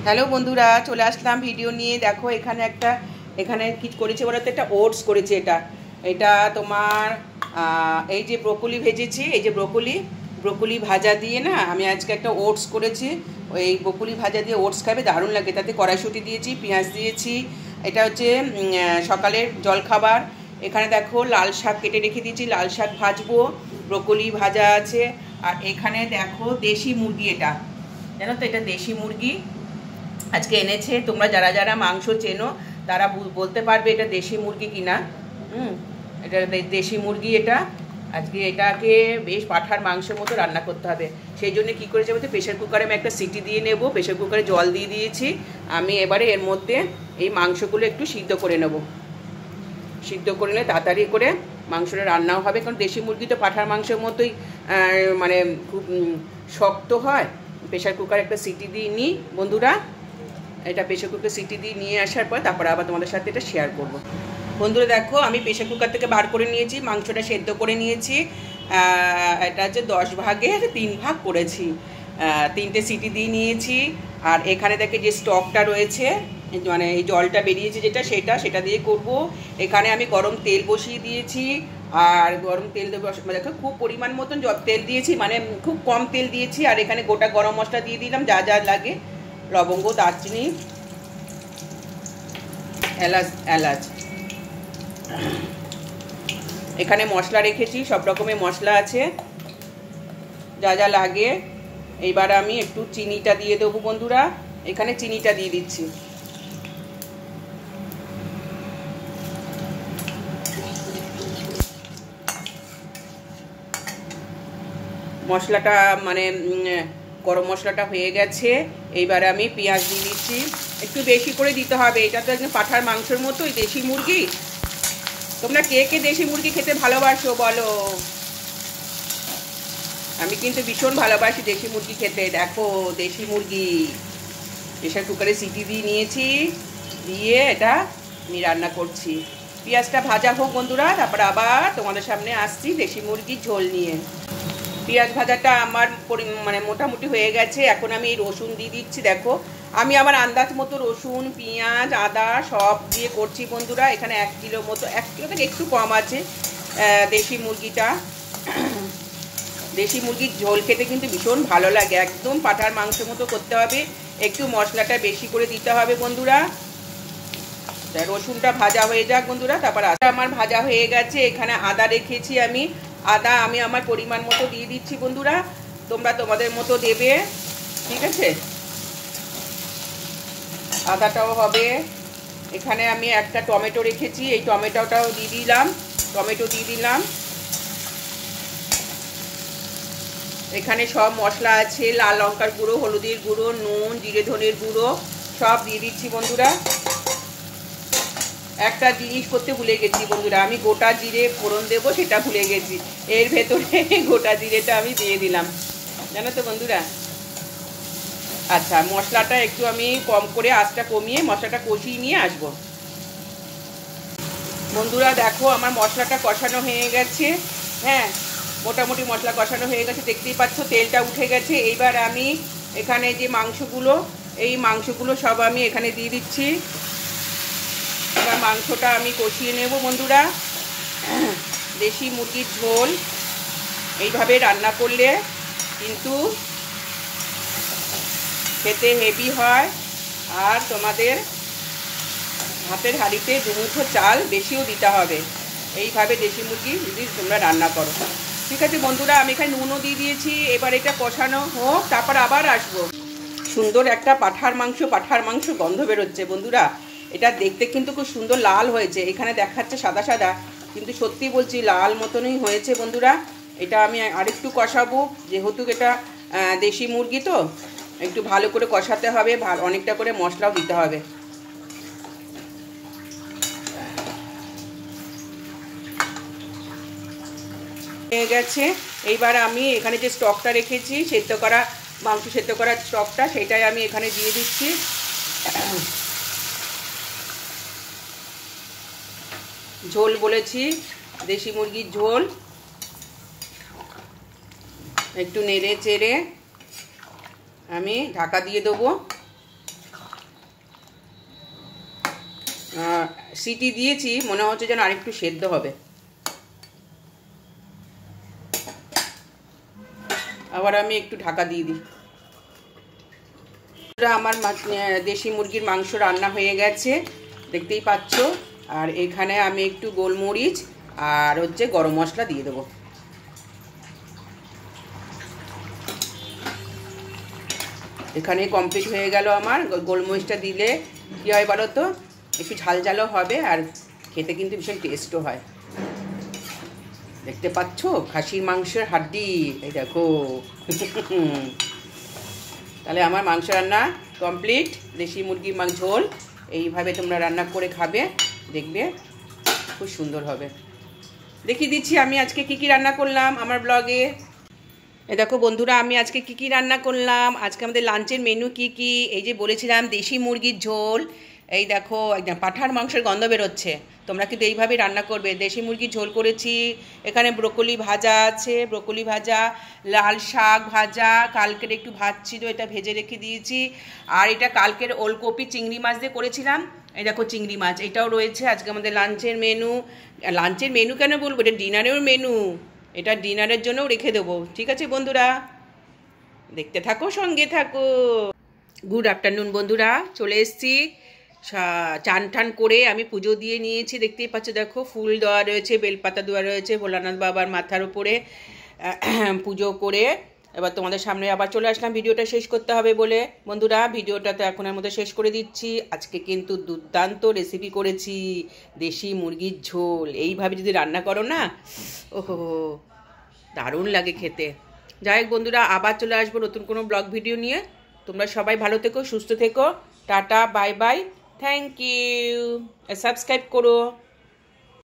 Hello বন্ধুরা, চলে আসলাম video নিয়ে। দেখো এখানে কি করেছে বলো তো, একটা ওটস করেছে। এটা তোমার এই যে ব্রোকলি ভেজেছি, এই যে ব্রোকলি ভাজা দিয়ে না আমি আজকে একটা ওটস করেছি। ওই ব্রোকলি ভাজা দিয়ে ওটস খাবে, দারুণ লাগে। তাতে কড়াইশুঁটি দিয়েছি, পেঁয়াজ দিয়েছি। এটা হচ্ছে সকালের জলখাবার। এখানে দেখো লাল শাক কেটে রেখে দিয়েছি, লাল শাক ভাজবো, ব্রোকলি ভাজা আছে। আর এখানে দেখো দেশি মুরগি, এটা জানো তো, এটা দেশি মুরগি আজকে এনেছে। তোমরা যারা যারা মাংস চেনো তারা বলতে পারবে এটা দেশি মুরগি কিনা। এটা দেশি মুরগি। এটা আজকে এটাকে বেশ পাঁঠার মাংসের মতো রান্না করতে হবে। সেই জন্য কী করেছে বলতে, প্রেশার কুকারে আমি একটা সিটি দিয়ে নেব। প্রেশার কুকারে জল দিয়ে দিয়েছি। আমি এবারে এর মধ্যে এই মাংসগুলো একটু সিদ্ধ করে নেব। সিদ্ধ করে নিলে তাড়াতাড়ি করে মাংসটা রান্নাও হবে, কারণ দেশি মুরগি তো পাঁঠার মাংসের মতোই মানে খুব শক্ত হয়। প্রেশার কুকারে একটা সিটি দিয়ে নিই বন্ধুরা। এটা প্রেশার কুকারে সিটি দিয়ে নিয়ে আসার পর তারপরে আবার তোমাদের সাথে এটা শেয়ার করব। বন্ধুরা দেখো, আমি প্রেশার কুকার থেকে বার করে নিয়েছি, মাংসটা সেদ্ধ করে নিয়েছি। এটা হচ্ছে 10 ভাগের 3 ভাগ করেছি। 3টে সিটি দিয়ে নিয়েছি। আর এখানে দেখে যে স্টকটা রয়েছে, মানে এই জলটা বেরিয়েছে সেটা দিয়ে করব। এখানে আমি গরম তেল বসিয়ে দিয়েছি। আর গরম তেল দেখো খুব পরিমাণ মতন তেল দিয়েছি, মানে খুব কম তেল দিয়েছি। আর এখানে গোটা গরম মশলা দিয়ে দিলাম, যা যা লাগে, লবঙ্গ, দারচিনি, এলাচ। এখানে মশলা রেখেছি, সব রকমের মশলা আছে, যা যা লাগে। এইবার আমি একটু চিনিটা দিয়ে দেবো বন্ধুরা। এখানে চিনিটা দিয়ে দিচ্ছি। মশলাটা মানে গরম মশলাটা হয়ে গেছে। এইবারে আমি পেঁয়াজ দিয়ে দিচ্ছি। একটু বেশি করে দিতে হবে, এটা তো একদম পাঁঠার মাংসের মতোই দেশি মুরগি। তোমরা কে কে দেশি মুরগি খেতে ভালোবাসো বলো? আমি কিন্তু ভীষণ ভালোবাসি দেশি মুরগি খেতে। দেখো দেশি মুরগি প্রেশার কুকারে সিটি দিয়ে নিয়েছি, দিয়ে এটা আমি রান্না করছি। পেঁয়াজটা ভাজা হোক বন্ধুরা, তারপর আবার তোমাদের সামনে আসছি দেশি মুরগির ঝোল নিয়ে। পেঁয়াজ ভাজাটা আমার মানে মোটামুটি হয়ে গেছে। এখন আমি এই রসুন দিয়ে দিচ্ছি। দেখো আমি আমার আন্দাজ মতো রসুন, পেঁয়াজ, আদা সব দিয়ে করছি বন্ধুরা। এখানে 1 কিলো মতো, 1 কিলো থেকে একটু কম আছে দেশি মুরগিটা। দেশি মুরগির ঝোল খেতে কিন্তু ভীষণ ভালো লাগে, একদম পাঁঠার মাংসের মতো করতে হবে। একটু মশলাটা বেশি করে দিতে হবে বন্ধুরা। রসুনটা ভাজা হয়ে যাক বন্ধুরা, তারপর আদা আমার ভাজা হয়ে গেছে। এখানে আদা রেখেছি আমি, আদা আমি আমার পরিমাণ মতো দিয়ে দিচ্ছি বন্ধুরা। তোমরা তোমাদের মতো দেবে, ঠিক আছে। আদাটাও হবে। এখানে আমি একটা টমেটো রেখেছি, এই টমেটোটাও দিয়ে দিলাম। এখানে সব মশলা আছে, লাল লঙ্কার গুঁড়ো, হলুদের গুঁড়ো, নুন, জিরে ধনের গুঁড়ো সব দিয়ে দিচ্ছি বন্ধুরা। একটা জিনিস করতে ভুলে গেছি বন্ধুরা, আমি গোটা জিরে ফোড়ন দেবো সেটা ভুলে গেছি। এর ভেতরে গোটা জিরেটা আমি দিয়ে দিলাম, জানো তো বন্ধুরা। আচ্ছা, মশলাটা একটু আমি কম করে, আঁচটা কমিয়ে মশলাটা কষিয়ে নিয়ে আসবো বন্ধুরা। দেখো আমার মশলাটা কষানো হয়ে গেছে। হ্যাঁ, মোটামুটি মশলা কষানো হয়ে গেছে, দেখতেই পাচ্ছ তেলটা উঠে গেছে। এইবার আমি এখানে যে মাংসগুলো সব আমি এখানে দিয়ে দিচ্ছি। এবার মাংসটা আমি কষিয়ে নেব বন্ধুরা। দেশি মুরগির ঝোল এইভাবে রান্না করলে কিন্তু খেতে হেভি হয়। আর তোমাদের ভাতের হাঁড়িতে 2 মুঠো চাল বেশিও দিতে হবে, এইভাবে দেশি মুরগি যদি তোমরা রান্না করো। ঠিক আছে বন্ধুরা, আমি এখানে নুনও দিয়ে দিয়েছি। এবার এটা কষানো হোক, তারপর আবার আসবো। সুন্দর একটা পাঁঠার মাংস গন্ধ বেরোচ্ছে বন্ধুরা। এটা দেখতে কিন্তু খুব সুন্দর লাল হয়েছে। এখানে দেখাচ্ছে সাদা সাদা, কিন্তু সত্যি বলছি লাল মতনই হয়েছে বন্ধুরা। এটা আমি আরেকটু কষাবো, যেহেতু এটা দেশি মুরগি তো একটু ভালো করে কষাতে হবে, অনেকটা করে মশলাও দিতে হবে। হয়ে গেছে। এইবার আমি এখানে যে স্টকটা রেখেছি, মাংস সেদ্ধ করা স্টকটা, সেটাই আমি এখানে দিয়ে দিচ্ছি। ঝোল বলেছি, দেশি মুরগির ঝোল। একটু নেড়ে চেড়ে আমি ঢাকা দিয়ে দেবো। সিটি দিয়েছি, মনে হচ্ছে যেন আরেকটু সেদ্ধ হবে। আবার আমি একটু ঢাকা দিয়ে দিই। আমার দেশি মুরগির মাংস রান্না হয়ে গেছে, দেখতেই পাচ্ছ। আর এখানে আমি একটু গোলমরিচ আর হচ্ছে গরম মশলা দিয়ে দেবো। এখানে কমপ্লিট হয়ে গেল আমার। গোলমরিচটা দিলে কী হয় বলো তো, একটু ঝাল ঝালও হবে আর খেতে কিন্তু ভীষণ টেস্টও হয়। দেখতে পাচ্ছ খাসির মাংসের হাড্ডি, এই দেখো। তাহলে আমার মাংস রান্না কমপ্লিট। দেশি মুরগির ঝোল এইভাবে তোমরা রান্না করে খাবে, দেখবে খুব সুন্দর হবে। দেখিয়ে দিচ্ছি আমি আজকে কি কি রান্না করলাম আমার ব্লগে। এই দেখো বন্ধুরা, আমি আজকে কি কি রান্না করলাম। আজকে আমাদের লাঞ্চের মেনু কি কি, এই যে বলেছিলাম দেশি মুরগির ঝোল। এই দেখো একদম পাঁঠার মাংসের গন্ধ বেরোচ্ছে। তোমরা কিন্তু এইভাবেই রান্না করবে। দেশি মুরগির ঝোল করেছি, এখানে ব্রোকলি ভাজা আছে, ব্রোকলি ভাজা, লাল শাক ভাজা, কালকের একটু ভাত ছিল এটা ভেজে রেখে দিয়েছি। আর এটা কালকের ওলকপি চিংড়ি মাছ দিয়ে করেছিলাম, এই দেখো চিংড়ি মাছ, এটাও রয়েছে আজকে আমাদের লাঞ্চের মেনু। লাঞ্চের মেনু কেন বলবো, এটা ডিনারের মেনু, এটা ডিনারের জন্যও রেখে দেবো। ঠিক আছে বন্ধুরা, দেখতে থাকো, সঙ্গে থাকো। গুড আফটারনুন বন্ধুরা, চলে এসেছি। চান টান করে আমি পুজো দিয়ে নিয়েছি, দেখতেই পাচ্ছ। দেখো ফুল দেওয়া রয়েছে, বেলপাতা দেওয়া রয়েছে ভোলানাথ বাবার মাথার উপরে। পুজো করে এবার তোমাদের সামনে আবার চলে আসলাম ভিডিওটা শেষ করতে হবে বলে। বন্ধুরা ভিডিওটা তো এখনের মধ্যে শেষ করে দিচ্ছি। আজকে কিন্তু দুর্দান্ত রেসিপি করেছি, দেশি মুরগির ঝোল। এইভাবে যদি রান্না করো না, ওহো দারুণ লাগে খেতে। যাই হোক বন্ধুরা, আবার চলে আসবো নতুন কোনো ব্লগ ভিডিও নিয়ে। তোমরা সবাই ভালো থেকো, সুস্থ থেকো। Tata, bye bye, thank you. Subscribe করো।